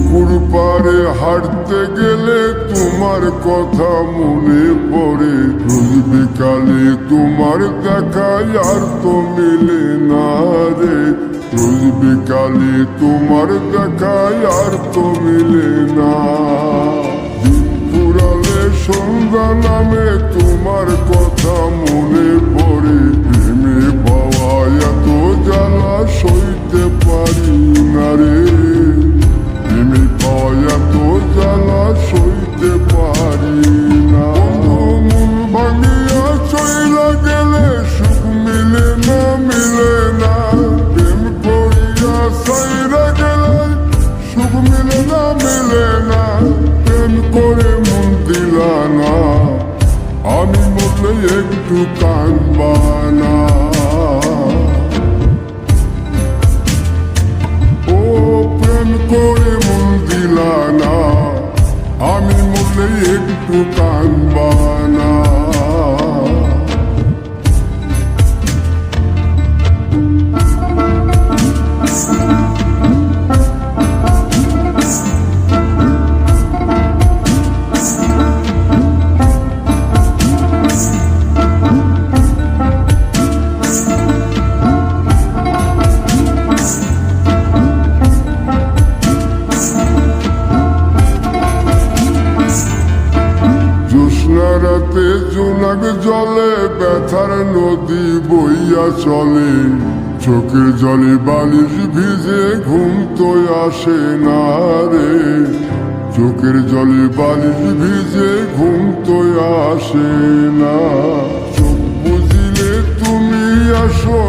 পুকুর পাড়ে হাঁটতে গেলে তোমার কথা মনে পড়ে। রোজ বিকালে তোমার দেখা আর তো মিলে না রে। রোজ বিকালে তোমার দেখা আর তো মিলে না। দিন ফুরালে সন্ধ্যা নামে তোমার কথা মনে পড়ে। প্রেমে পাওয়া এত জ্বালা সইতে পারি না রে। প্রেমে পাওয়া এত জ্বালা সইতে পারি না। মন ভাঙিয়া চইলা গেলে সুখ মিলে না, মিলে না। প্রেম করিয়া সাইরা গেলে সুখ মিলে না, মিলে না। প্রেম করে মন দিলা না, আমি মরলে একটু কাঁদবা না। ও প্রেম করে মন দিলা না, আমি মরলে একটু কাঁদবা না। রাতে জোনাক জলে ব্যথার নদী বইয়া চলে। চোখের জলে বালিশ ভিজে ঘুম তো আসে না রে। চোখের জলে বালিশ ভিজে ঘুম তো আসে না। চোখ বুঝিলে তুমি আসো।